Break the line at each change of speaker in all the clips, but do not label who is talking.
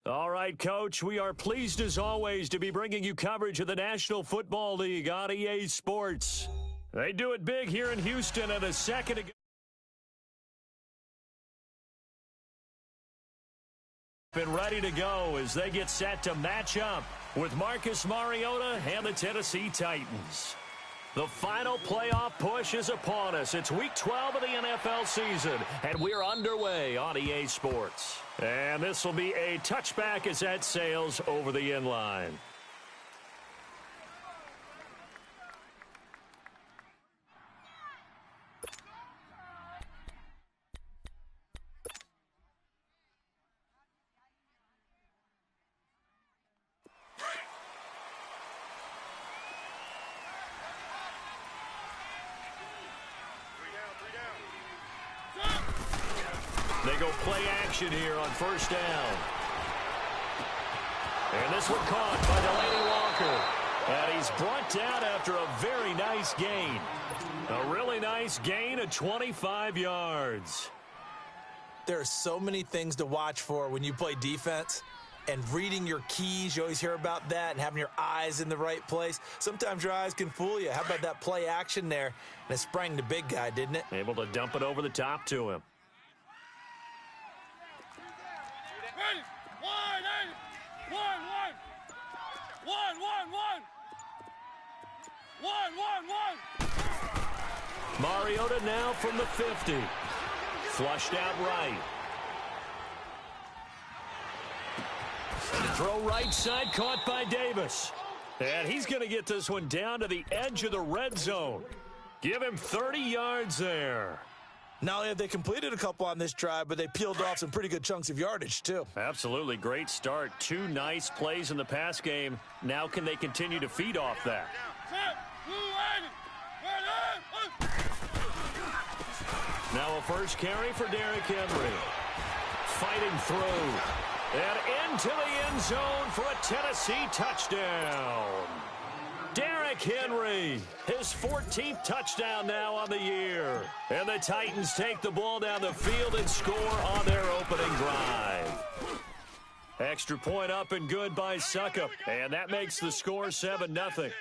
All right, Coach, we are pleased as always to be bringing you coverage of the National Football League on EA Sports. They do it big here in Houston at a second ago. Been ready to go as they get set to match up with Marcus Mariota and the Tennessee Titans. The final playoff push is upon us. It's Week 12 of the NFL season, and we're underway on EA Sports. And this will be a touchback as that sails over the end line. They go play action here on first down. And this one caught by Delaney Walker. And he's brought down after a very nice gain. A really nice gain of 25 yards.
There are so many things to watch for when you play defense. And reading your keys, you always hear about that, and having your eyes in the right place. Sometimes your eyes can fool you. How about that play action there? And it sprang the big guy, didn't it?
Able to dump it over the top to him. Mariota now from the 50. Flushed out right. Throw right side, caught by Davis. And he's going to get this one down to the edge of the red zone. Give him 30 yards there.
Not only have they completed a couple on this drive, but they peeled off some pretty good chunks of yardage, too.
Absolutely. Great start. Two nice plays in the pass game. Now can they continue to feed off that? Now a first carry for Derrick Henry. Fighting through. And into the end zone for a Tennessee touchdown. Derrick Henry, his 14th touchdown now on the year. And the Titans take the ball down the field and score on their opening drive. Extra point up and good by Suckup. And that makes the score 7-0.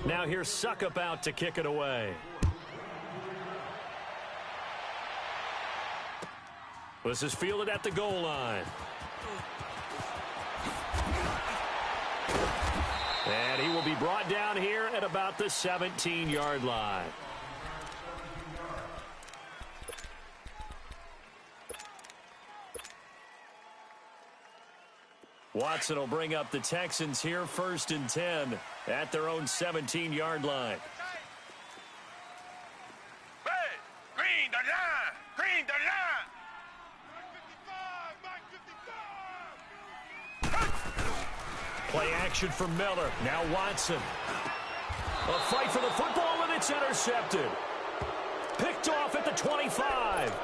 Now here's Suckup out to kick it away. This is fielded at the goal line. And he will be brought down here at about the 17-yard line. Watson will bring up the Texans here 1st and 10 at their own 17-yard line.
Green the line! Green the line!
Play action for Miller. Now Watson. A fight for the football, and it's intercepted. Picked off at the 25.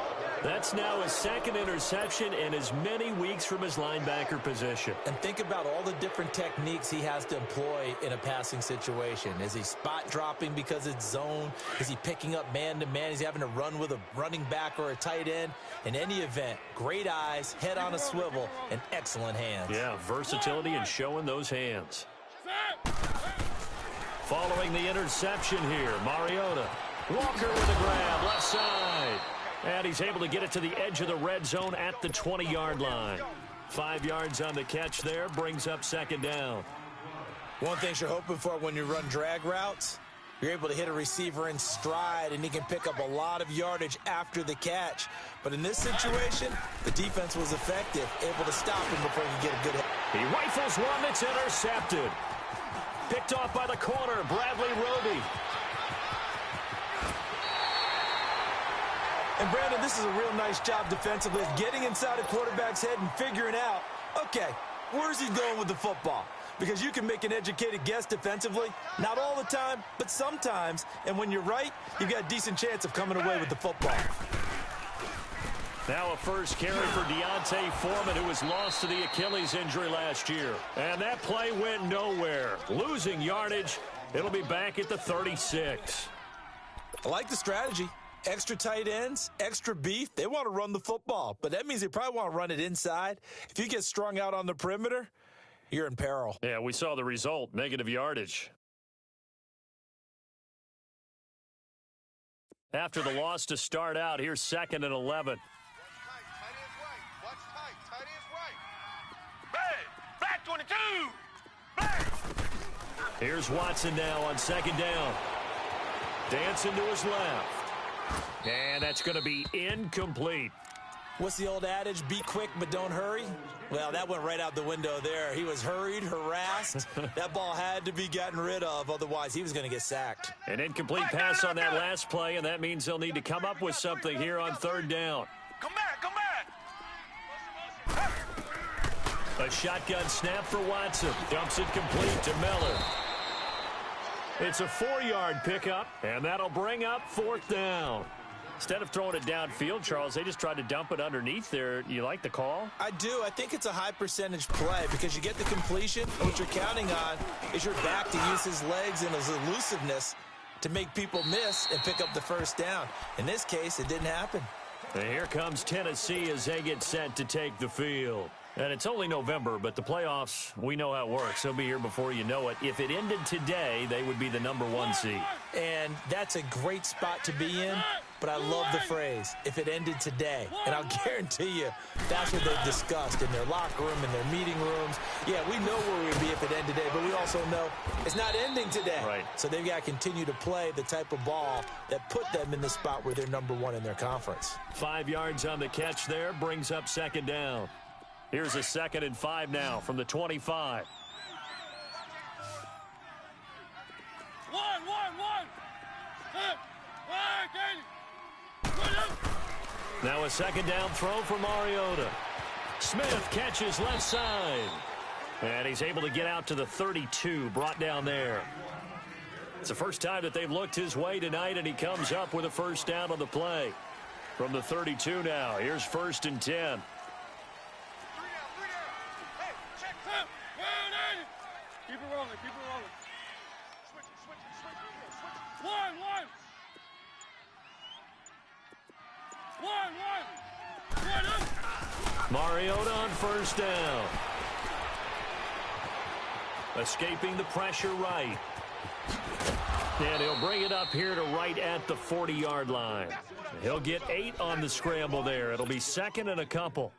That's now his second interception in as many weeks from his linebacker position.
And think about all the different techniques he has to employ in a passing situation. Is he spot dropping because it's zone? Is he picking up man-to-man? Is he having to run with a running back or a tight end? In any event, great eyes, head on a swivel, and excellent hands.
Yeah, versatility and showing those hands. Following the interception here, Mariota. Walker with a grab, left side. And he's able to get it to the edge of the red zone at the 20-yard line. 5 yards on the catch there, brings up second down.
One thing you're hoping for when you run drag routes, you're able to hit a receiver in stride, and he can pick up a lot of yardage after the catch. But in this situation, the defense was effective, able to stop him before he could get a good hit.
He rifles one that's intercepted. Picked off by the corner, Bradley Roby.
And, Brandon, this is a real nice job defensively, getting inside a quarterback's head and figuring out, okay, where's he going with the football? Because you can make an educated guess defensively, not all the time, but sometimes. And when you're right, you've got a decent chance of coming away with the football.
Now a first carry for Deontay Foreman, who was lost to the Achilles injury last year. And that play went nowhere. Losing yardage. It'll be back at the 36.
I like the strategy. Extra tight ends, extra beef, they want to run the football. But that means they probably want to run it inside. If you get strung out on the perimeter, you're in peril.
Yeah, we saw the result, negative yardage. After the loss to start out, here's 2nd and 11.
Flat 22.
Here's Watson now on 2nd down. Dancing to his left. And that's going to be incomplete.
What's the old adage? Be quick, but don't hurry. Well, that went right out the window there. He was hurried, harassed. That ball had to be gotten rid of. Otherwise, he was going to get sacked.
An incomplete pass on that last play, and that means they'll need to come up with something here on 3rd down.
Come back, come back.
A shotgun snap for Watson. Dumps it complete to Miller. It's a 4-yard pickup, and that'll bring up 4th down. Instead of throwing it downfield, Charles, they just tried to dump it underneath there. You like the call?
I do. I think it's a high percentage play because you get the completion. What you're counting on is your back to use his legs and his elusiveness to make people miss and pick up the 1st down. In this case, it didn't happen.
And here comes Tennessee as they get set to take the field. And it's only November, but the playoffs, we know how it works. They'll be here before you know it. If it ended today, they would be the #1 seed.
And that's a great spot to be in, but I love the phrase, if it ended today. And I'll guarantee you, that's what they've discussed in their locker room, in their meeting rooms. Yeah, we know where we'd be if it ended today, but we also know it's not ending today.
Right.
So they've got to continue to play the type of ball that put them in the spot where they're #1 in their conference.
5 yards on the catch there, brings up 2nd down. Here's a 2nd and 5 now from the 25.
One.
Now a 2nd down throw for Mariota. Smith catches left side. And he's able to get out to the 32, brought down there. It's the first time that they've looked his way tonight, and he comes up with a 1st down on the play. From the 32 now, here's 1st and 10.
Keep it rolling. Switch. One.
Mariota on 1st down. Escaping the pressure right. And he'll bring it up here to right at the 40-yard line. He'll get 8 on the scramble there. It'll be 2nd and a couple.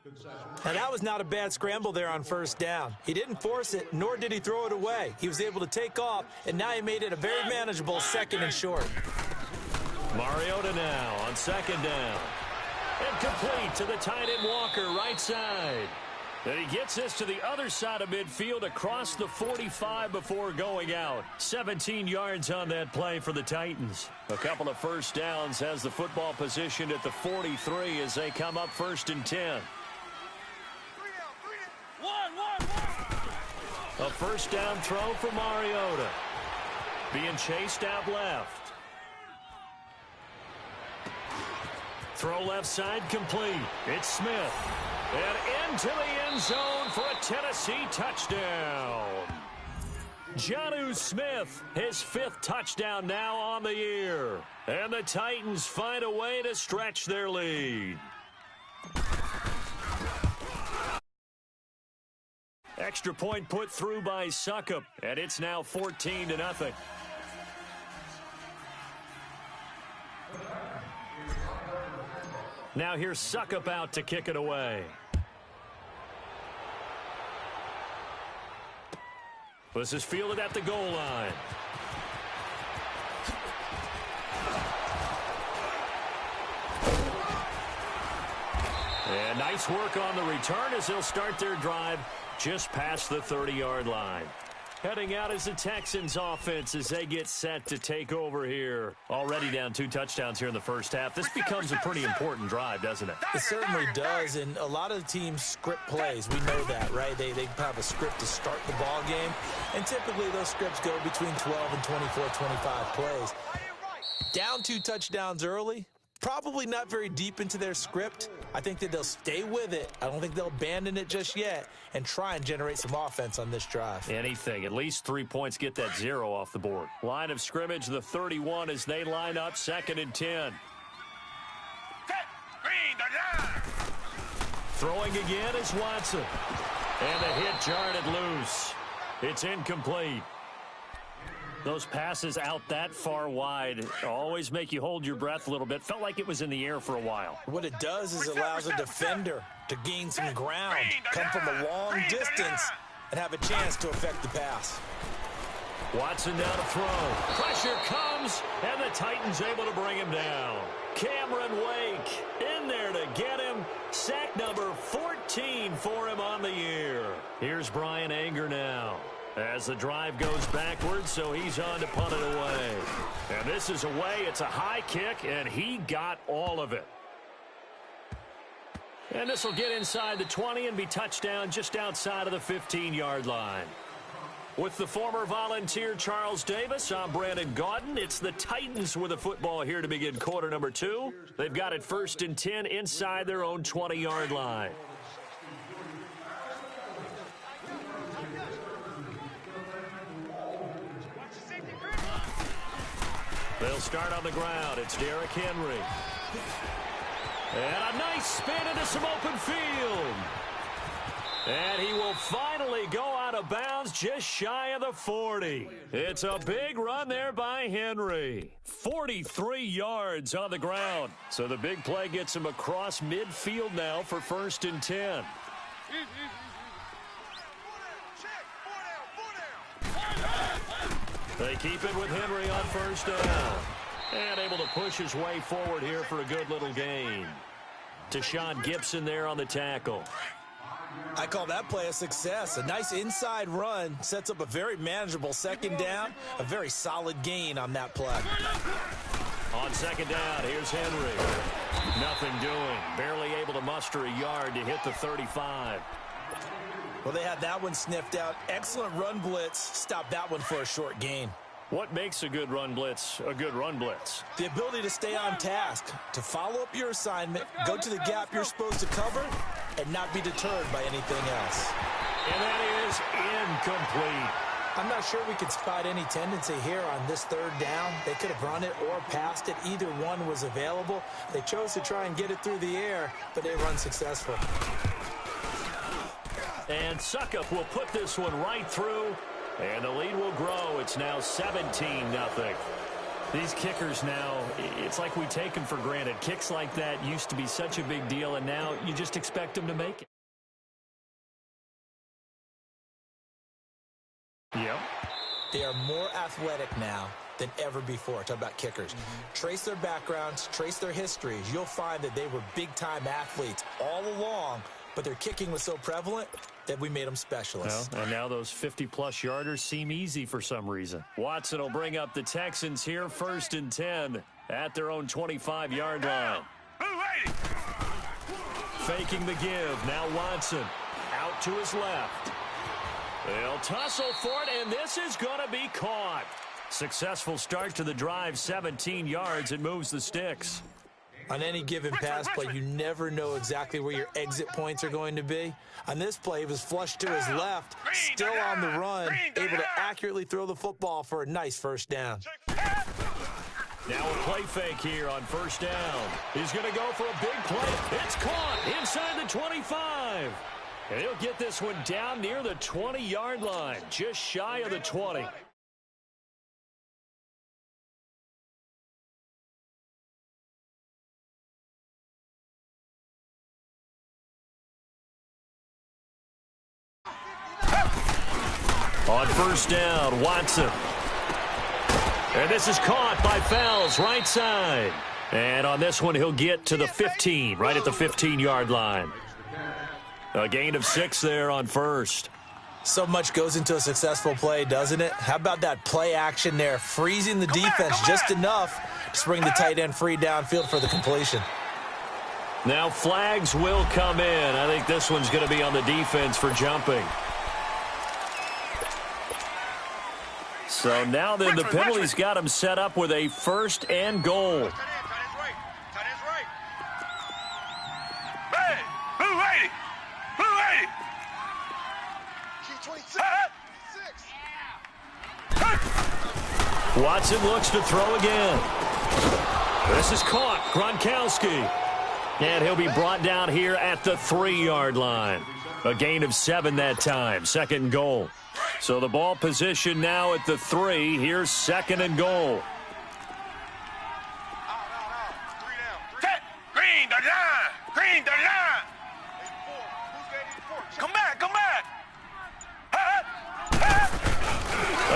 Now, that was not a bad scramble there on 1st down. He didn't force it, nor did he throw it away. He was able to take off, and now he made it a very manageable 2nd and short.
Mariota now on 2nd down. And complete to the tight end Walker, right side. And he gets this to the other side of midfield across the 45 before going out. 17 yards on that play for the Titans. A couple of 1st downs, has the football positioned at the 43 as they come up 1st and 10. A 1st down throw for Mariota. Being chased out left. Throw left side complete. It's Smith. And into the end zone for a Tennessee touchdown. Jonnu Smith, his 5th touchdown now on the year. And the Titans find a way to stretch their lead. Extra point put through by Suckup, and it's now 14-0. Now here's Suckup out to kick it away. This is fielded at the goal line. And nice work on the return as they'll start their drive just past the 30-yard line. Heading out is the Texans offense as they get set to take over here. Already down 2 touchdowns here in the 1st half. This becomes a pretty important drive, doesn't it?
It certainly does, and a lot of the teams script plays. We know that, right? They have a script to start the ball game, and typically those scripts go between 12 and 24, 25 plays. Down 2 touchdowns early, probably not very deep into their script. I think that they'll stay with it. I don't think they'll abandon it just yet and try and generate some offense on this drive.
Anything. At least 3 points, get that 0 off the board. Line of scrimmage, the 31 as they line up 2nd and 10. Throwing again is Watson. And the hit jarred it loose. It's incomplete. Those passes out that far wide always make you hold your breath a little bit. Felt like it was in the air for a while.
What it does is it allows a defender to gain some ground, come from a long distance, and have a chance to affect the pass.
Watson down to throw. Pressure comes, and the Titans able to bring him down. Cameron Wake in there to get him. Sack number 14 for him on the year. Here's Brian Anger now as the drive goes backwards, so he's on to punt it away. And this is away. It's a high kick, and he got all of it. And this will get inside the 20 and be touchdown just outside of the 15-yard line. With the former Volunteer Charles Davis, I'm Brandon Gaudin. It's the Titans with the football here to begin quarter number 2. They've got it 1st and 10 inside their own 20-yard line. They'll start on the ground. It's Derrick Henry. And a nice spin into some open field. And he will finally go out of bounds just shy of the 40. It's a big run there by Henry. 43 yards on the ground. So the big play gets him across midfield now for 1st and 10. They keep it with Henry on 1st down. And able to push his way forward here for a good little gain. Tashawn Gibson there on the tackle.
I call that play a success. A nice inside run sets up a very manageable 2nd down. A very solid gain on that play.
On 2nd down, here's Henry. Nothing doing. Barely able to muster a yard to hit the 35.
Well, they had that one sniffed out. Excellent run blitz. Stopped that one for a short gain.
What makes a good run blitz a good run blitz?
The ability to stay on task, to follow up your assignment, go to the gap you're supposed to cover, and not be deterred by anything else.
And that is incomplete.
I'm not sure we could spot any tendency here on this 3rd down. They could have run it or passed it. Either one was available. They chose to try and get it through the air, but they were unsuccessful.
And Suckup will put this one right through. And the lead will grow. It's now 17-0. These kickers now, it's like we take them for granted. Kicks like that used to be such a big deal, and now you just expect them to make it. Yep.
They are more athletic now than ever before. Talk about kickers. Trace their backgrounds, trace their histories. You'll find that they were big-time athletes all along, but their kicking was so prevalent that we made them specialists.
Well, and now those 50-plus yarders seem easy for some reason. Watson will bring up the Texans here 1st and 10 at their own 25-yard line. Faking the give. Now Watson out to his left. They'll tussle for it, and this is going to be caught. Successful start to the drive, 17 yards. It moves the sticks.
On any given pass play, you never know exactly where your exit points are going to be. On this play, he was flushed to his left, still on the run, able to accurately throw the football for a nice 1st down.
Now a play fake here on 1st down. He's going to go for a big play. It's caught inside the 25. And he'll get this one down near the 20-yard line, just shy of the 20. On 1st down, Watson. And this is caught by Fells, right side. And on this one, he'll get to the 15, right at the 15-yard line. A gain of 6 there on 1st.
So much goes into a successful play, doesn't it? How about that play action there, freezing the defense just enough to bring the tight end free downfield for the completion.
Now flags will come in. I think this one's going to be on the defense for jumping. So now then the penalty's got him set up with a 1st and goal. Watson looks to throw again. This is caught. Gronkowski. And he'll be brought down here at the 3-yard line. A gain of 7 that time, 2nd and goal. So the ball position now at the 3. Here's 2nd and goal.
Set. Green, the line. Green, the line. Come back, come back.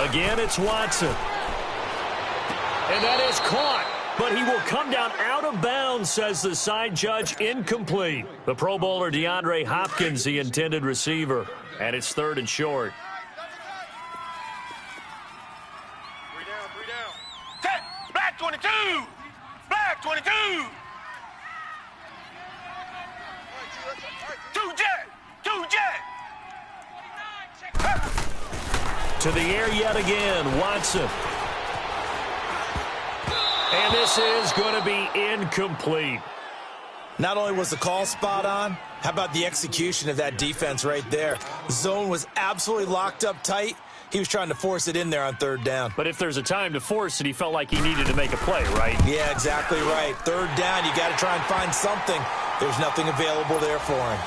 Again, it's Watson. And that is caught. But he will come down out of bounds, says the side judge. Incomplete. The Pro Bowler DeAndre Hopkins, the intended receiver. And it's 3rd and short.
3 down. Set. Black 22. Black 22. 2 jet. 2 jet.
To the air yet again, Watson. And this is going to be incomplete.
Not only was the call spot on, how about the execution of that defense right there? Zone was absolutely locked up tight. He was trying to force it in there on 3rd down.
But if there's a time to force it, he felt like he needed to make a play, right?
Yeah, exactly right. 3rd down, you got to try and find something. There's nothing available there for him.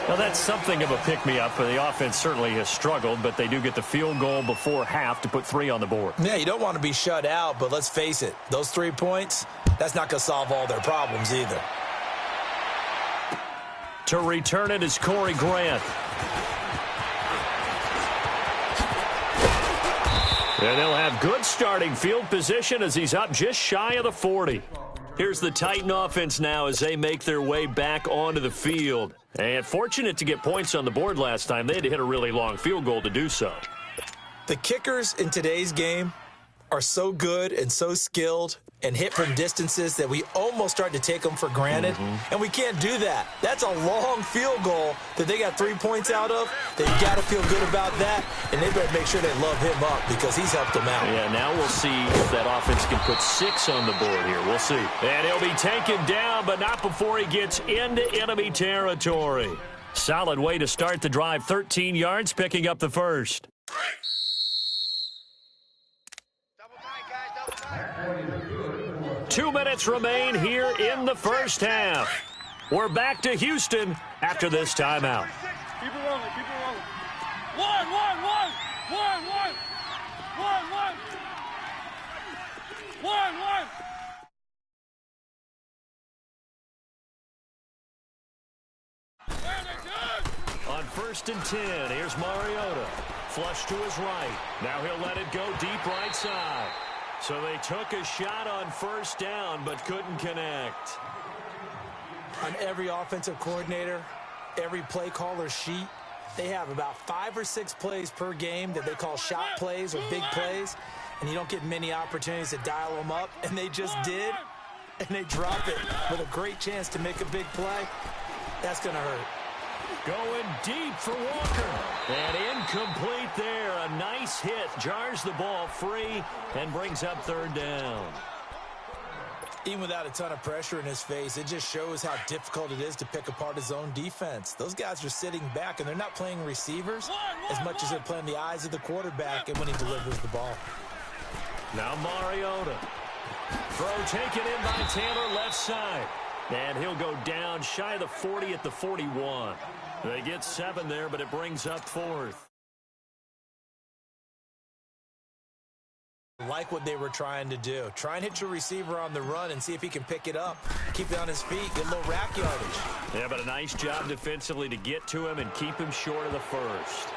Now, that's something of a pick-me-up. The offense certainly has struggled, but they do get the field goal before half to put 3 on the board.
Yeah, you don't want to be shut out, but let's face it. Those 3 points, that's not going to solve all their problems either.
To return it is Corey Grant. And they'll have good starting field position as he's up just shy of the 40. Here's the Titan offense now as they make their way back onto the field. And fortunate to get points on the board last time. They had to hit a really long field goal to do so.
The kickers in today's game are so good and so skilled and hit from distances that we almost start to take them for granted. And we can't do that. That's a long field goal that they got 3 points out of. They've got to feel good about that, and they better make sure they love him up because he's helped them out.
Yeah, now we'll see if that offense can put 6 on the board here. We'll see. And he'll be taken down, but not before he gets into enemy territory. Solid way to start the drive. 13 yards, picking up the first. 2 minutes remain here in the first half. We're back to Houston after this timeout.
Keep it rolling, keep it rolling. One. 1.
On 1st and 10, here's Mariota. Flush to his right. Now he'll let it go deep right side. So they took a shot on 1st down, but couldn't connect.
On every offensive coordinator, every play caller sheet, they have about 5 or 6 plays per game that they call shot plays or big plays, and you don't get many opportunities to dial them up, and they just did, and they drop it with a great chance to make a big play. That's going to hurt.
Going deep for Walker. And incomplete there. A nice hit. Jars the ball free and brings up 3rd down.
Even without a ton of pressure in his face, it just shows how difficult it is to pick apart his own defense. Those guys are sitting back, and they're not playing receivers as much as they're playing the eyes of the quarterback and when he delivers the ball.
Now Mariota. Throw taken in by Taylor left side. And he'll go down shy of the 40 at the 41. They get 7 there, but it brings up 4th.
Like what they were trying to do. Try and hit your receiver on the run and see if he can pick it up. Keep it on his feet. Get a little rack yardage.
Yeah, but a nice job defensively to get to him and keep him short of the 1st.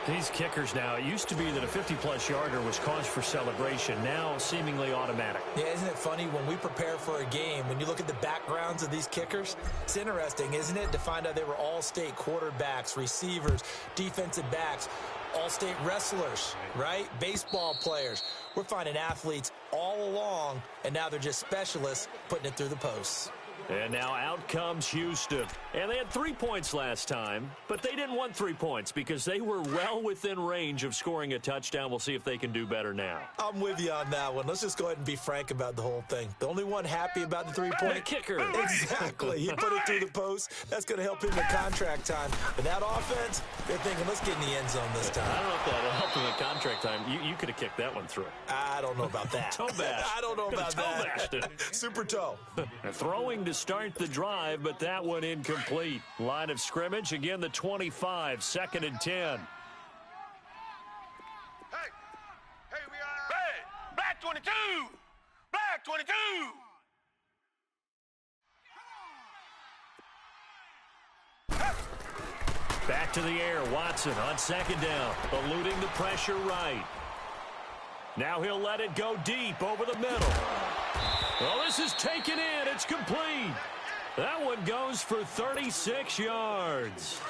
These kickers now, it used to be that a 50-plus yarder was cause for celebration. Now, seemingly automatic.
Yeah, isn't it funny when we prepare for a game, when you look at the backgrounds of these kickers, it's interesting, isn't it, to find out they were all-state quarterbacks, receivers, defensive backs, all-state wrestlers, right? Baseball players. We're finding athletes all along, and now they're just specialists putting it through the posts.
And now out comes Houston. And they had 3 points last time, but they didn't want 3 points because they were well within range of scoring a touchdown. We'll see if they can do better now.
I'm with you on that one. Let's just go ahead and be frank about the whole thing. The only one happy about the 3-point
the kicker.
Exactly. He put it through the post. That's going to help him in contract time. But that offense, they're thinking, let's get in the end zone this time.
I don't know if that'll help him in contract time. You could have kicked that one through.
I don't know about that.
Toe bash.
I don't know about
Toe
that.
bashed it.
Super toe.
Throwing to start the drive, but that one incomplete. Line of scrimmage, again the 25, 2nd and 10.
Hey, we are. Hey, black 22. Black 22.
Back to the air, Watson on 2nd down, eluding the pressure right. Now he'll let it go deep over the middle. Well, this is taken in. It's complete. That one goes for 36 yards.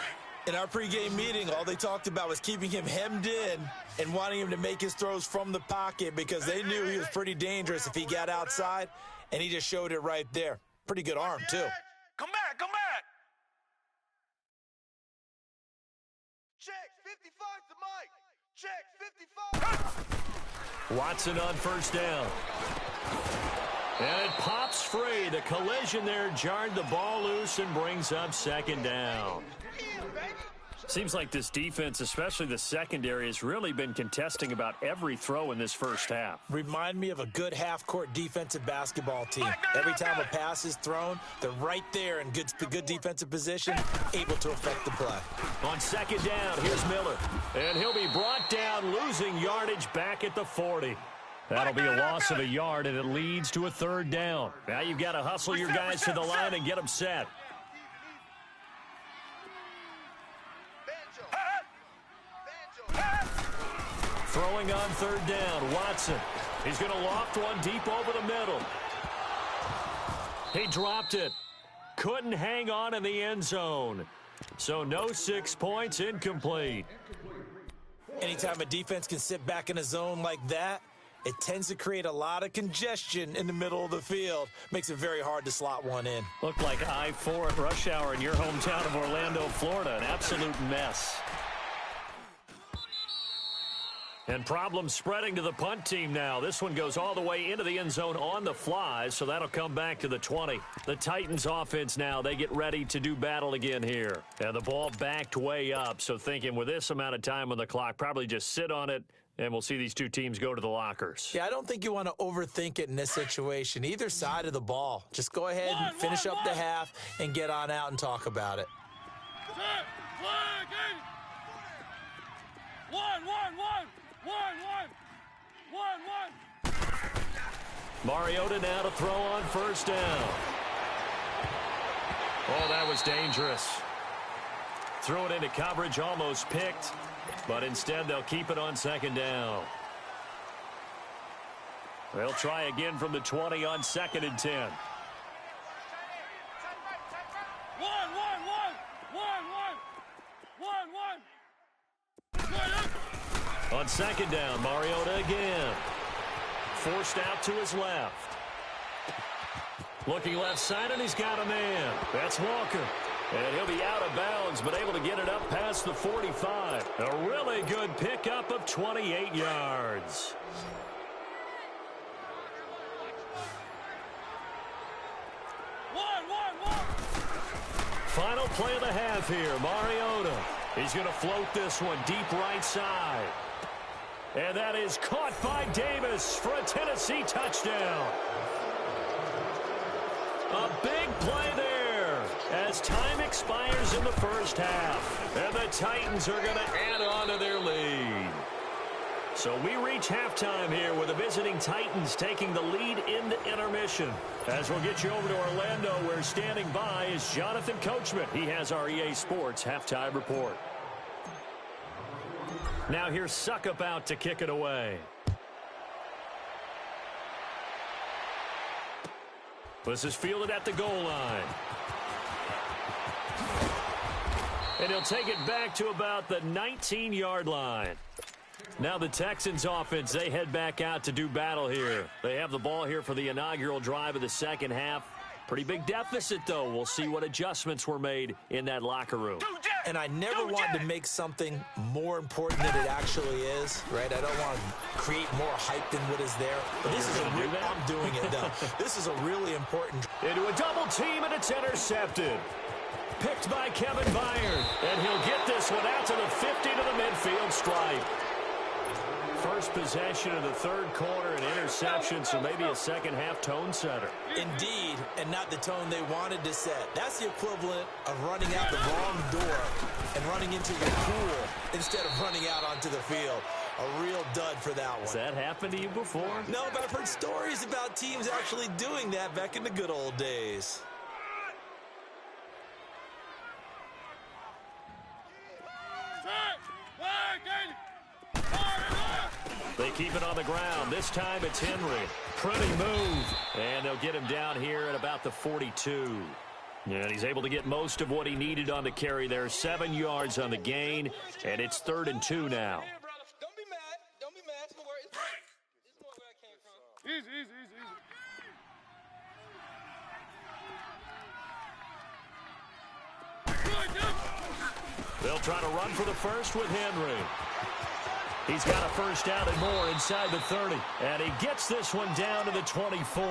In our pregame meeting, all they talked about was keeping him hemmed in and wanting him to make his throws from the pocket because they knew he was pretty dangerous if he got outside, and he just showed it right there. Pretty good arm, too.
Come back, come back. Check 55 to Mike. Check 55.
Watson on 1st down. And it pops free. The collision there jarred the ball loose and brings up 2nd down. Seems like this defense, especially the secondary, has really been contesting about every throw in this first half.
Remind me of a good half-court defensive basketball team. Every time a pass is thrown, they're right there in good defensive position, able to affect the play.
On 2nd down, here's Miller. And he'll be brought down, losing yardage back at the 40. That'll be a loss of a yard, and it leads to a 3rd down. Now you've got to hustle your guys to the line and get them set. Throwing on 3rd down, Watson. He's going to loft one deep over the middle. He dropped it. Couldn't hang on in the end zone. So no 6 points, incomplete.
Anytime a defense can sit back in a zone like that, it tends to create a lot of congestion in the middle of the field. Makes it very hard to slot one in.
Looked like I-4 at rush hour in your hometown of Orlando, Florida. An absolute mess. And problems spreading to the punt team now. This one goes all the way into the end zone on the fly, so that'll come back to the 20. The Titans offense now, they get ready to do battle again here. And the ball backed way up, so thinking with this amount of time on the clock, probably just sit on it, and we'll see these two teams go to the lockers.
Yeah, I don't think you want to overthink it in this situation. Either side of the ball. Just go ahead and finish up the half and get on out and talk about it.
Mariota now to throw on 1st down. Oh, that was dangerous. Threw it into coverage, almost picked, but instead they'll keep it on 2nd down. They'll try again from the 20 on 2nd and 10. On 2nd down, Mariota again. Forced out to his left. Looking left side, and he's got a man. That's Walker. And he'll be out of bounds, but able to get it up past the 45. A really good pickup of 28 yards. Final play of the half here, Mariota. He's going to float this one deep right side. And that is caught by Davis for a Tennessee touchdown. A big play there as time expires in the first half. And the Titans are going to add on to their lead. So we reach halftime here with the visiting Titans taking the lead in the intermission. As we'll get you over to Orlando, where standing by is Jonathan Coachman. He has our EA Sports halftime report. Now here's Suckup out to kick it away. This is fielded at the goal line. And he'll take it back to about the 19-yard line. Now the Texans offense, they head back out to do battle here. They have the ball here for the inaugural drive of the second half. Pretty big deficit, though. We'll see what adjustments were made in that locker room.
And I never want to make something more important than it actually is, right? I don't want to create more hype than what is there. But this is I'm doing it, though. This is a really important.
Into a double team, and it's intercepted. Picked by Kevin Byard. And he'll get this one out to the 50 to the midfield stripe. first possession of the third quarter, an interception, so maybe a second-half tone setter.
Indeed, and not the tone they wanted to set. That's the equivalent of running out the wrong door and running into your pool instead of running out onto the field. A real dud for that one.
Has that happened to you before?
No, but I've heard stories about teams actually doing that back in the good old days.
They keep it on the ground. This time it's Henry. Pretty move. And they'll get him down here at about the 42. And he's able to get most of what he needed on the carry there. 7 yards on the gain. And it's 3rd and 2 now.
Don't be mad. Don't be mad. Don't worry. This is where I came from. Easy.
They'll try to run for the first with Henry. He's got a first down and more inside the 30. And he gets this one down to the 24.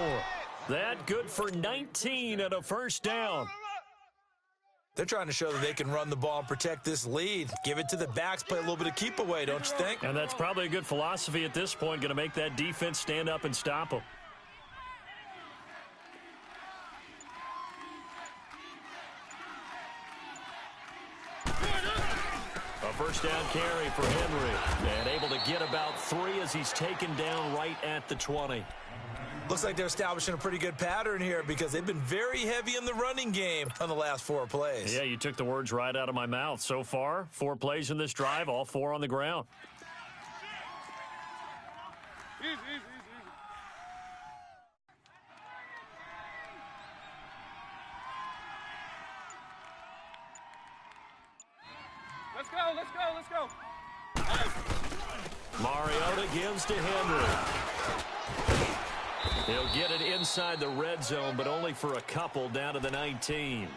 That good for 19 and a first down.
They're trying to show that they can run the ball and protect this lead. Give it to the backs, play a little bit of keep away, don't you think?
And that's probably a good philosophy at this point, going to make that defense stand up and stop them. A first down carry for Henry. And able to get about 3 as he's taken down right at the 20.
Looks like they're establishing a pretty good pattern here because they've been very heavy in the running game on the last 4 plays.
Yeah, you took the words right out of my mouth. So far, 4 plays in this drive, all 4 on the ground.
Easy. Let's go.
Mariota gives to Henry. He'll get it inside the red zone, but only for a couple down to the 19.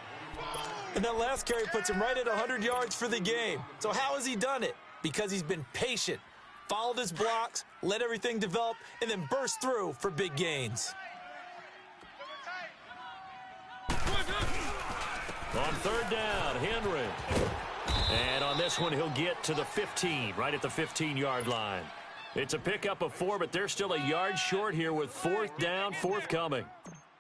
And that last carry puts him right at 100 yards for the game. So how has he done it? Because he's been patient, followed his blocks, let everything develop, and then burst through for big gains.
On 3rd down, Henry. And on this one, he'll get to the 15, right at the 15-yard line. It's a pickup of 4, but they're still a yard short here with 4th down forthcoming.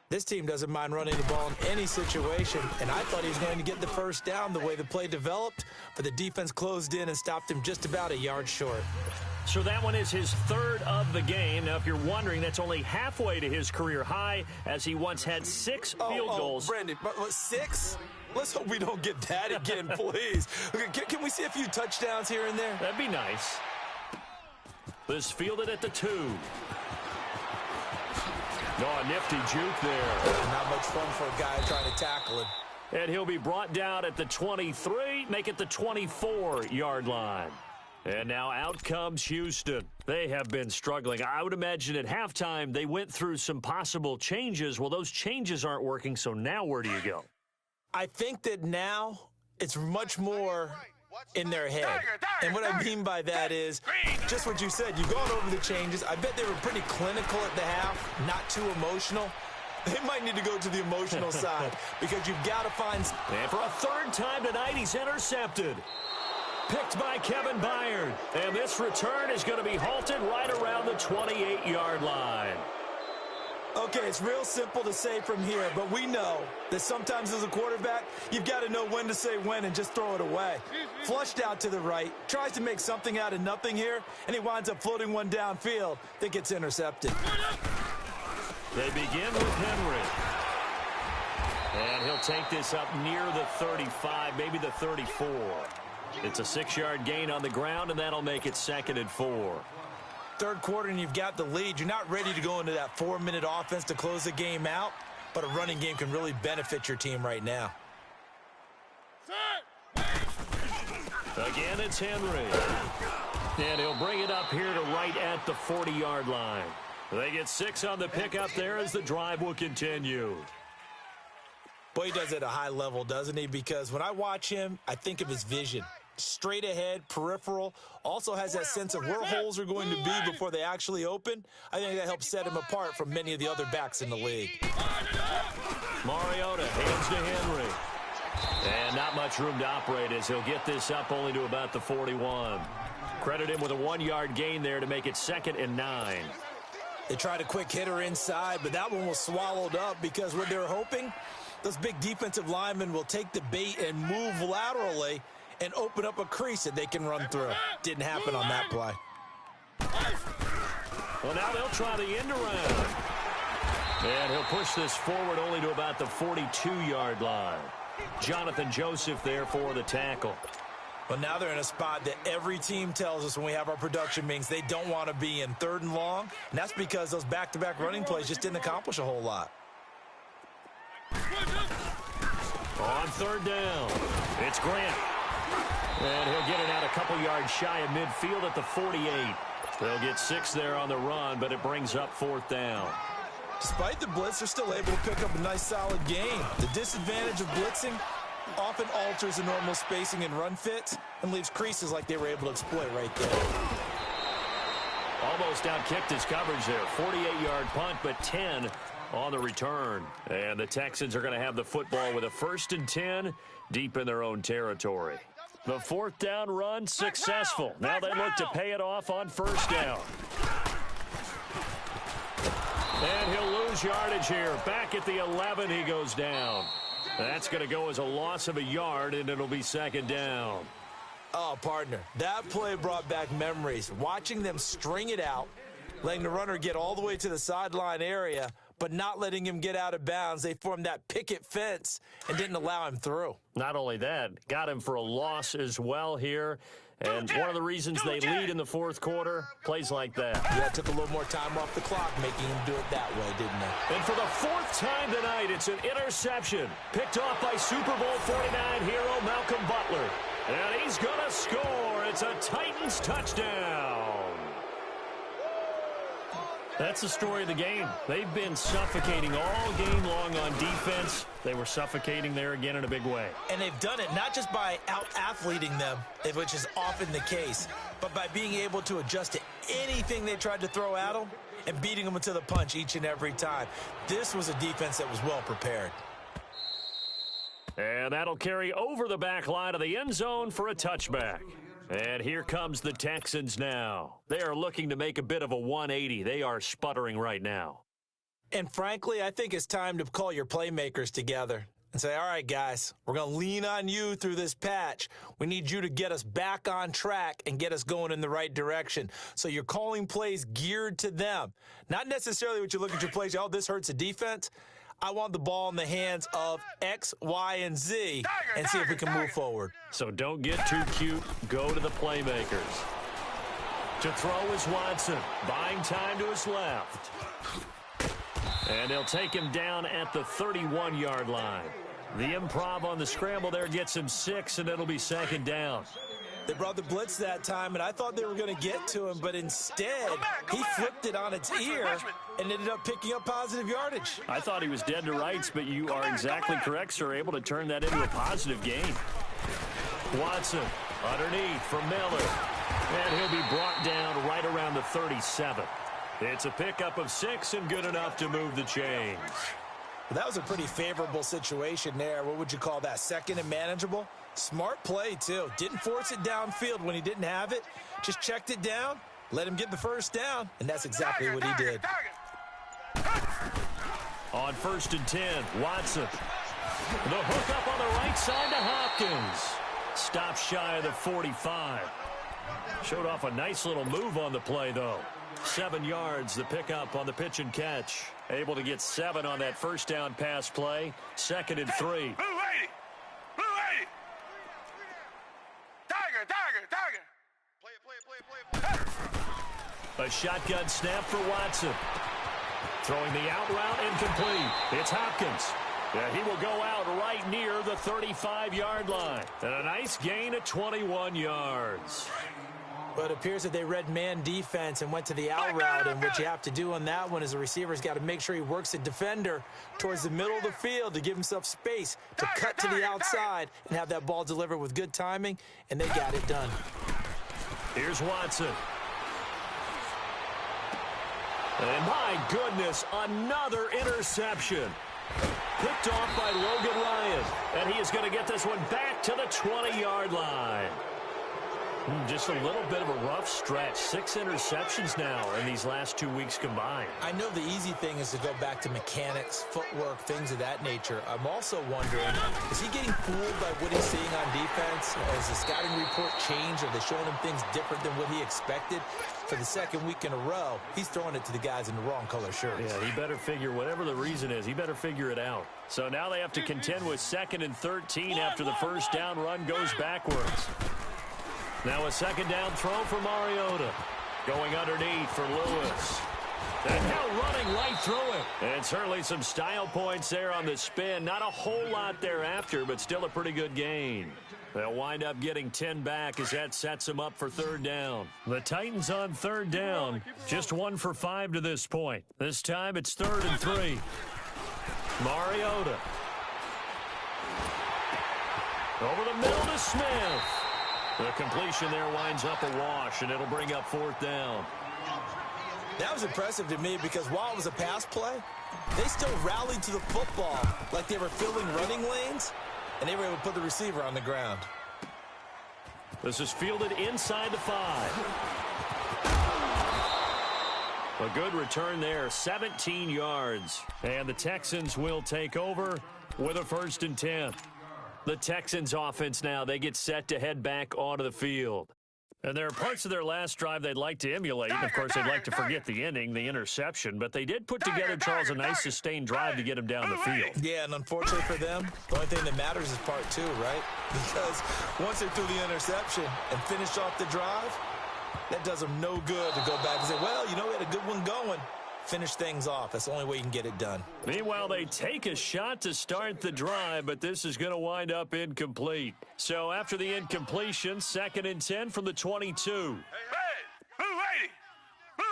This team doesn't mind running the ball in any situation, and I thought he was going to get the first down the way the play developed, but the defense closed in and stopped him just about a yard short.
So that one is his 3rd of the game. Now, if you're wondering, that's only halfway to his career high, as he once had 6 field goals.
Brandon, but 6? Let's hope we don't get that again, please. Okay, can we see a few touchdowns here and there?
That'd be nice. This fielded at the 2. Oh, a nifty juke there.
Not much fun for a guy trying to tackle him.
And he'll be brought down at the 23, make it the 24-yard line. And now out comes Houston. They have been struggling. I would imagine at halftime they went through some possible changes. Well, those changes aren't working, so now where do you go?
I think that now it's much more in their head. And what I mean by that is just what you said. You've gone over the changes. I bet they were pretty clinical at the half, not too emotional. They might need to go to the emotional side because you've got to find...
And for a 3rd time tonight, he's intercepted. Picked by Kevin Byard. And this return is going to be halted right around the 28-yard line.
Okay, it's real simple to say from here, but we know that sometimes as a quarterback, you've got to know when to say when and just throw it away. Flushed out to the right, tries to make something out of nothing here, and he winds up floating one downfield that gets intercepted.
They begin with Henry. And he'll take this up near the 35, maybe the 34. It's a 6-yard gain on the ground, and that'll make it 2nd and 4.
3rd quarter and you've got the lead. You're not ready to go into that 4-minute offense to close the game out, but a running game can really benefit your team right now.
Again, it's Henry. And he'll bring it up here to right at the 40-yard line. They get 6 on the pickup there as the drive will continue.
Boy, he does it at a high level, doesn't he? Because when I watch him, I think of his vision. Straight ahead, peripheral, also has that sense of where holes are going to be before they actually open. I think that helps set him apart from many of the other backs in the league.
Mariota hands to Henry. And not much room to operate as he'll get this up only to about the 41. Credit him with a 1-yard gain there to make it 2nd and 9.
They tried a quick hitter inside, but that one was swallowed up because what they're hoping, those big defensive linemen will take the bait and move laterally and open up a crease that they can run through. Didn't happen on that play.
Well, now they'll try the end around. And he'll push this forward only to about the 42-yard line. Jonathan Joseph there for the tackle.
Well, now they're in a spot that every team tells us when we have our production meetings they don't want to be in, 3rd and long. And that's because those back-to-back running plays just didn't accomplish a whole lot.
On 3rd down, it's Grant. And he'll get it out a couple yards shy of midfield at the 48. They'll get 6 there on the run, but it brings up 4th down.
Despite the blitz, they're still able to pick up a nice, solid gain. The disadvantage of blitzing often alters the normal spacing and run fits and leaves creases like they were able to exploit right there.
Almost outkicked his coverage there. 48-yard punt, but 10 on the return. And the Texans are going to have the football with a 1st and 10 deep in their own territory. The 4th down run successful. Now they look to pay it off on 1st down. And he'll lose yardage here. Back at the 11, he goes down. That's going to go as a loss of a yard, and it'll be 2nd down.
Oh, partner, that play brought back memories. Watching them string it out, letting the runner get all the way to the sideline area, but not letting him get out of bounds. They formed that picket fence and didn't allow him through.
Not only that, got him for a loss as well here. And one of the reasons they lead in the 4th quarter, plays like that.
Yeah, it took a little more time off the clock making him do it that way, didn't it?
And for the 4th time tonight, it's an interception. Picked off by Super Bowl 49 hero Malcolm Butler. And he's going to score. It's a Titans touchdown. That's the story of the game. They've been suffocating all game long on defense. They were suffocating there again in a big way.
And they've done it not just by out-athleting them, which is often the case, but by being able to adjust to anything they tried to throw at them and beating them to the punch each and every time. This was a defense that was well prepared.
And that'll carry over the back line of the end zone for a touchback. And here comes the Texans now. They are looking to make a bit of a 180. They are sputtering right now.
And frankly, I think it's time to call your playmakers together and say, all right, guys, we're going to lean on you through this patch. We need you to get us back on track and get us going in the right direction. So you're calling plays geared to them. Not necessarily what you look at your plays, oh, this hurts the defense. I want the ball in the hands of X, Y, and Z and see if we can move forward.
So don't get too cute. Go to the playmakers. To throw is Watson. Buying time to his left. And they'll take him down at the 31-yard line. The improv on the scramble there gets him 6, and it'll be 2nd down.
They brought the blitz that time, and I thought they were going to get to him, but instead he flipped it on its ear and ended up picking up positive yardage.
I thought he was dead to rights, but you are exactly correct, sir, able to turn that into a positive gain. Watson underneath for Miller, and he'll be brought down right around the 37. It's a pickup of 6 and good enough to move the chains.
Well, that was a pretty favorable situation there. What would you call that, 2nd and manageable? Smart play, too. Didn't force it downfield when he didn't have it. Just checked it down, let him get the 1st down, and that's exactly what he did.
On 1st and 10, Watson. The hook up on the right side to Hopkins. Stop shy of the 45. Showed off a nice little move on the play, though. 7 yards, the pickup on the pitch and catch. Able to get 7 on that 1st down pass play. 2nd and 3.
Blue lady! Blue lady! Tiger! Play it.
A shotgun snap for Watson. Throwing the out route incomplete. It's Hopkins. Yeah, he will go out right near the 35-yard line. And a nice gain of 21 yards.
But it appears that they read man defense and went to the out route, and what you have to do on that one is the receiver's got to make sure he works the defender towards the middle of the field to give himself space to cut to the outside and have that ball delivered with good timing, and they got it done.
Here's Watson. And my goodness, another interception. Picked off by Logan Ryan, and he is going to get this one back to the 20-yard line. Just a little bit of a rough stretch. 6 interceptions now in these last 2 weeks combined.
I know the easy thing is to go back to mechanics, footwork, things of that nature. I'm also wondering, is he getting fooled by what he's seeing on defense? Has the scouting report changed? Are they showing him things different than what he expected? For the second week in a row, he's throwing it to the guys in the wrong color shirts.
Yeah, he better figure, whatever the reason is, he better figure it out. So now they have to contend with 2nd and 13 after the first down run goes backwards. Now a second down throw for Mariota. Going underneath for Lewis. And now running right through it. And certainly some style points there on the spin. Not a whole lot thereafter, but still a pretty good gain. They'll wind up getting 10 back as that sets them up for 3rd down. The Titans on 3rd down. Just 1 for 5 to this point. This time it's 3rd and 3. Mariota. Over the middle to Smith. The completion there winds up a wash, and it'll bring up 4th down.
That was impressive to me because while it was a pass play, they still rallied to the football like they were filling running lanes, and they were able to put the receiver on the ground.
This is fielded inside the 5. A good return there, 17 yards. And the Texans will take over with a 1st and 10. The Texans offense now, they get set to head back onto the field. And there are parts of their last drive they'd like to emulate. And, of course, they'd like to forget the ending, the interception. But they did put together, Charles, a nice sustained drive to get them down the field.
Yeah, and unfortunately for them, the only thing that matters is part 2, right? Because once they threw the interception and finished off the drive, that does them no good to go back and say, well, you know, we had a good one going. Finish things off. That's the only way you can get it done.
Meanwhile, they take a shot to start the drive, but this is going to wind up incomplete. So after the incompletion, 2nd and 10 from the 22.
Hey, blue lady! Blue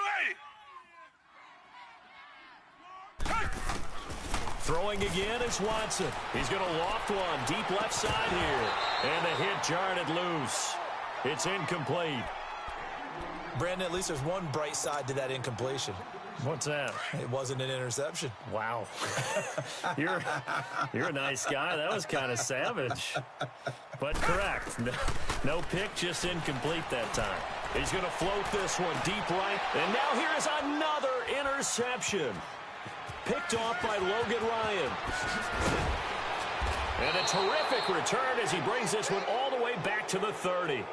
lady!
Throwing again is Watson. He's going to loft one deep left side here. And the hit jarred it loose. It's incomplete.
Brandon, at least there's one bright side to that incompletion.
What's that?
It wasn't an interception.
Wow. You're a nice guy. That was kind of savage. But correct. No pick, just incomplete that time. He's going to float this one deep right. And now here is another interception. Picked off by Logan Ryan. And a terrific return as he brings this one all the way back to the 30.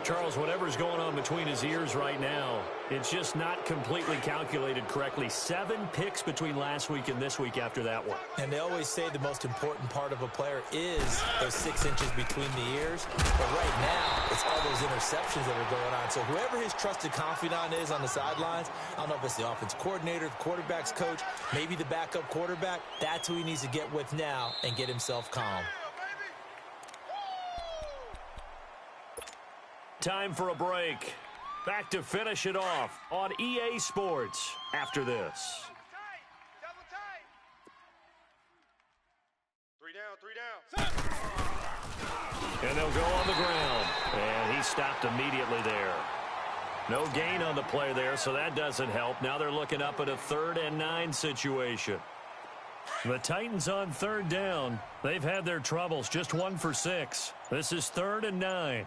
Charles, whatever's going on between his ears right now, it's just not completely calculated correctly. 7 picks between last week and this week after that one.
And they always say the most important part of a player is those 6 inches between the ears. But right now, it's all those interceptions that are going on. So whoever his trusted confidant is on the sidelines, I don't know if it's the offense coordinator, the quarterback's coach, maybe the backup quarterback, that's who he needs to get with now and get himself calm.
Time for a break. Back to finish it off on EA Sports after this.
Double tight. 3 down.
And they'll go on the ground. And he stopped immediately there. No gain on the play there, so that doesn't help. Now they're looking up at a 3rd and 9 situation. The Titans on 3rd down. They've had their troubles, just 1 for 6. This is 3rd and 9.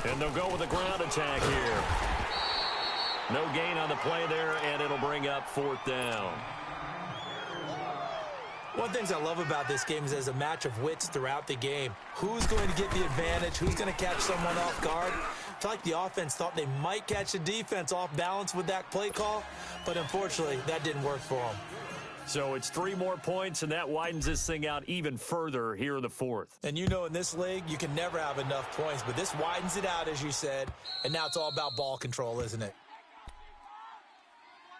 And they'll go with a ground attack here. No gain on the play there, and it'll bring up 4th down.
One of the things I love about this game is there's a match of wits throughout the game. Who's going to get the advantage? Who's going to catch someone off guard? I feel like the offense thought they might catch the defense off balance with that play call, but unfortunately, that didn't work for them.
So it's 3 more points, and that widens this thing out even further here in the 4th.
And you know in this league, you can never have enough points, but this widens it out, as you said, and now it's all about ball control, isn't it?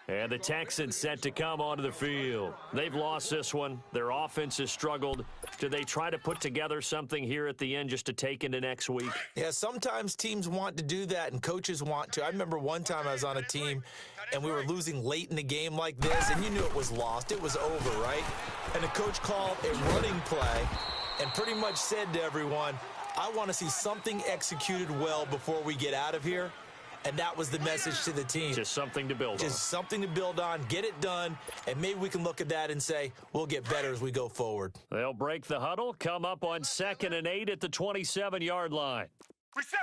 And the Texans set to come onto the field. They've lost this one. Their offense has struggled. Do they try to put together something here at the end just to take into next week?
Yeah, sometimes teams want to do that and coaches want to. I remember one time I was on a team and we were losing late in the game like this, and you knew it was lost. It was over, right? And the coach called a running play and pretty much said to everyone, I want to see something executed well before we get out of here. And that was the message to the team.
Just something to build on.
Just something to build on, get it done, and maybe we can look at that and say, we'll get better as we go forward.
They'll break the huddle, come up on 2nd and 8 at the 27-yard line.
Reset.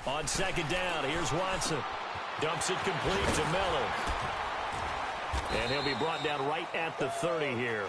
On 2nd down, here's Watson. Dumps it complete to Miller. And he'll be brought down right at the 30 here.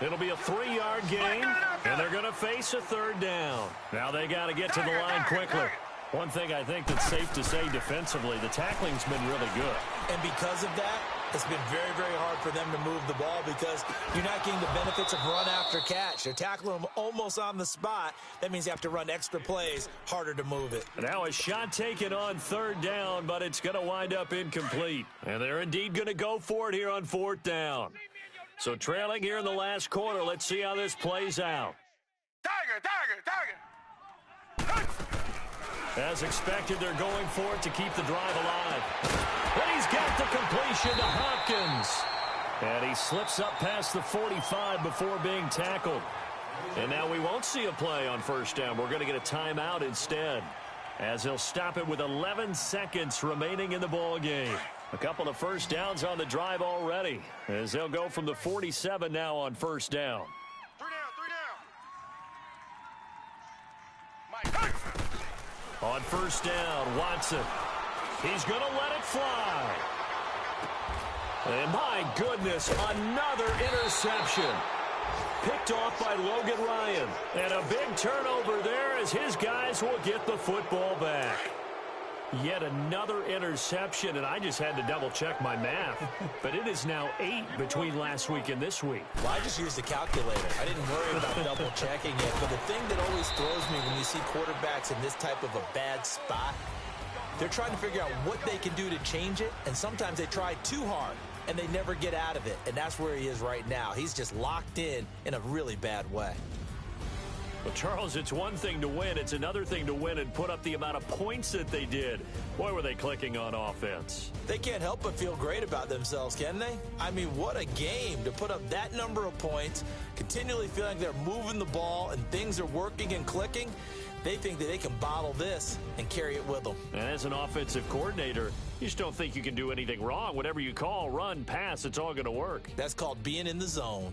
It'll be a 3-yard gain, and they're going to face a 3rd down. Now they got to get to the line quickly. One thing I think that's safe to say defensively, the tackling's been really good.
And because of that, it's been very, very hard for them to move the ball because you're not getting the benefits of run after catch. They're tackling them almost on the spot. That means you have to run extra plays, harder to move it.
Now a shot taken on 3rd down, but it's going to wind up incomplete. And they're indeed going to go for it here on 4th down. So trailing here in the last quarter, let's see how this plays out.
Tiger.
As expected, they're going for it to keep the drive alive. And he's got the completion to Hopkins. And he slips up past the 45 before being tackled. And now we won't see a play on 1st down. We're going to get a timeout instead, as he'll stop it with 11 seconds remaining in the ball game. A couple of 1st downs on the drive already, as they'll go from the 47 now on 1st down.
3 down. Mike.
On 1st down, Watson. He's going to let it fly. And my goodness, another interception. Picked off by Logan Ryan. And a big turnover there as his guys will get the football back. Yet another interception, and I just had to double-check my math. But it is now 8 between last week and this week.
Well, I just used the calculator. I didn't worry about double-checking it. But the thing that always throws me when you see quarterbacks in this type of a bad spot, they're trying to figure out what they can do to change it, and sometimes they try too hard, and they never get out of it. And that's where he is right now. He's just locked in a really bad way.
Well, Charles, it's one thing to win. It's another thing to win and put up the amount of points that they did. Boy, were they clicking on offense.
They can't help but feel great about themselves, can they? I mean, what a game to put up that number of points, continually feeling they're moving the ball and things are working and clicking. They think that they can bottle this and carry it with them.
And as an offensive coordinator, you just don't think you can do anything wrong. Whatever you call, run, pass, it's all going to work.
That's called being in the zone.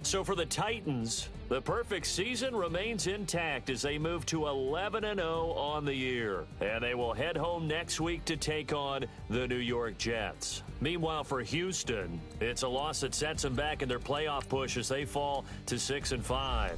So for the Titans, the perfect season remains intact as they move to 11-0 on the year. And they will head home next week to take on the New York Jets. Meanwhile, for Houston, it's a loss that sets them back in their playoff push as they fall to 6-5.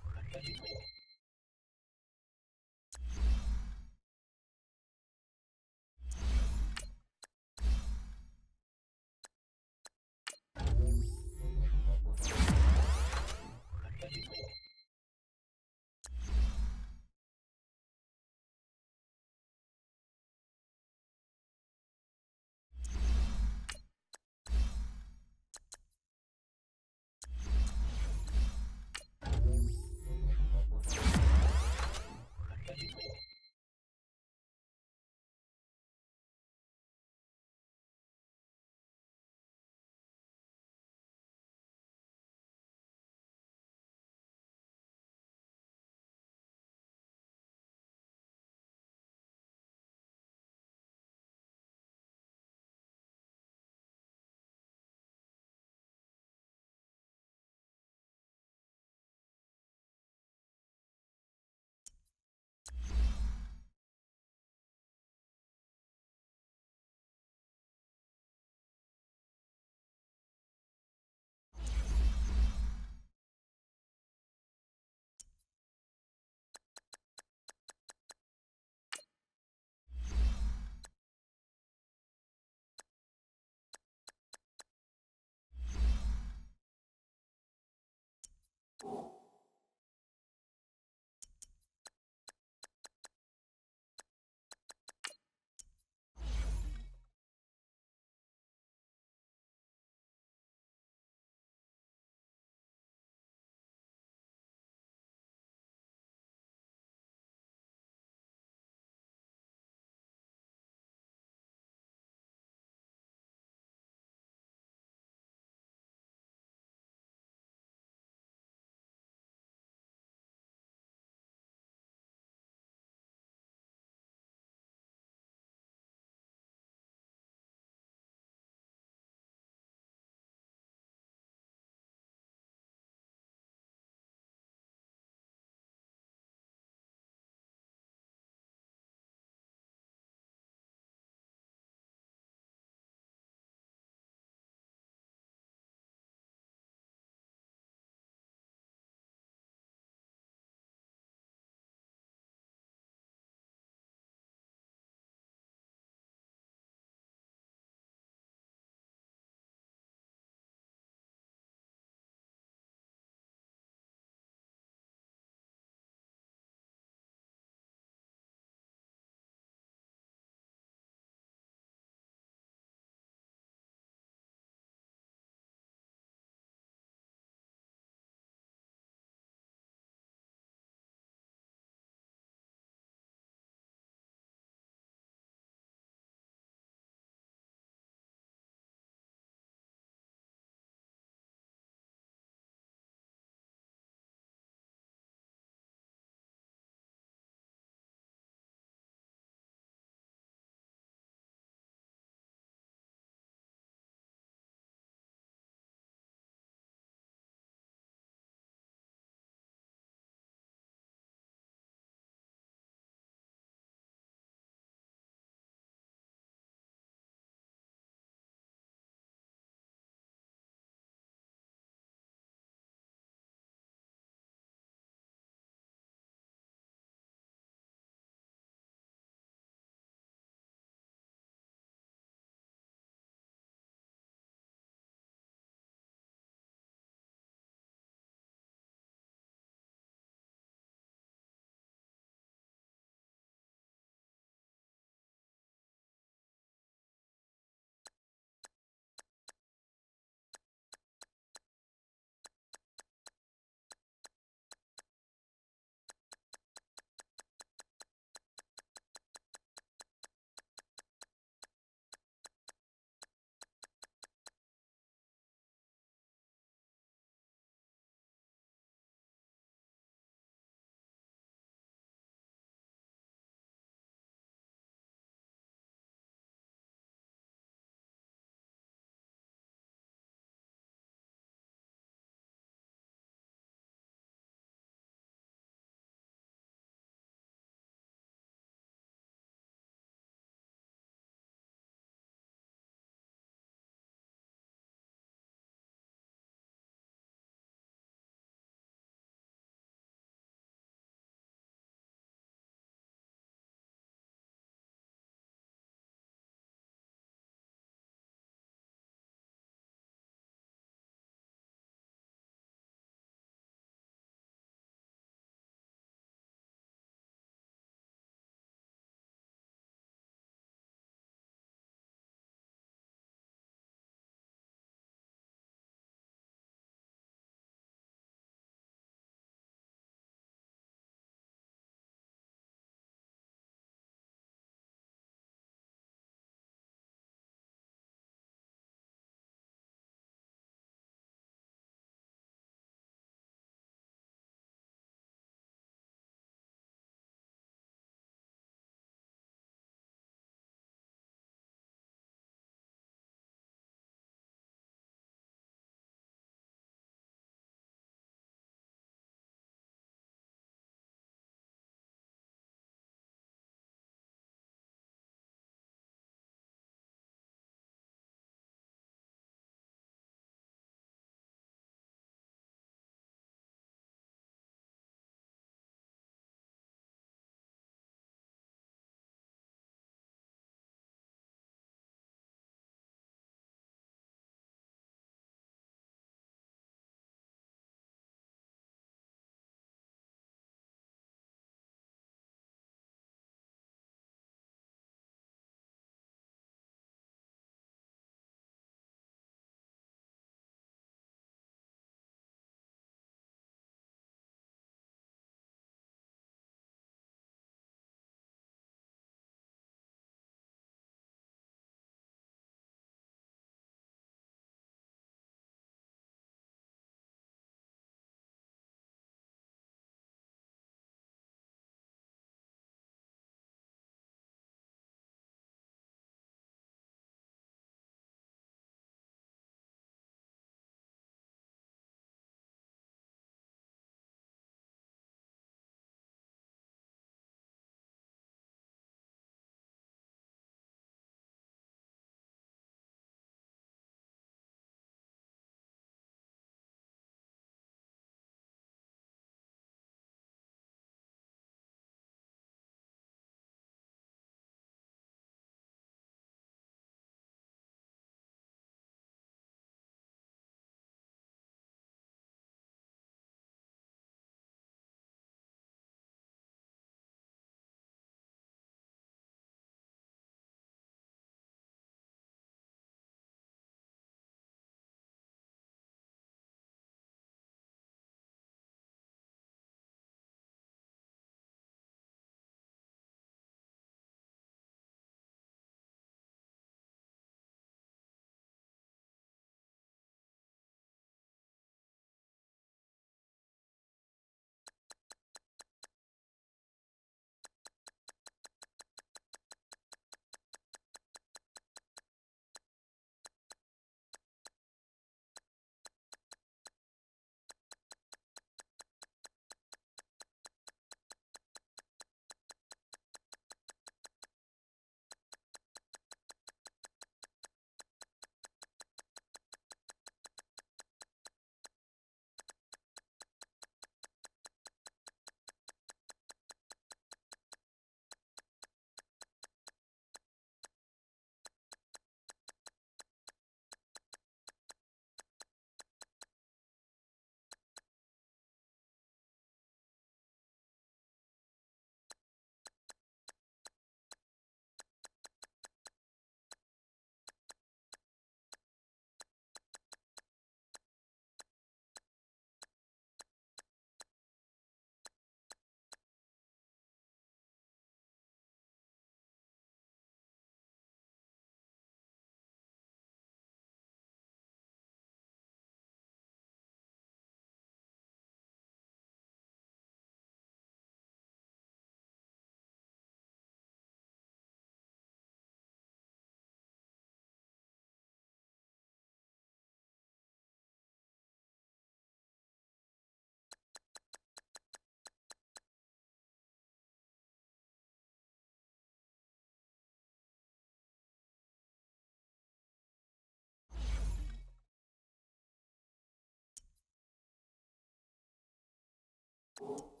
Bye.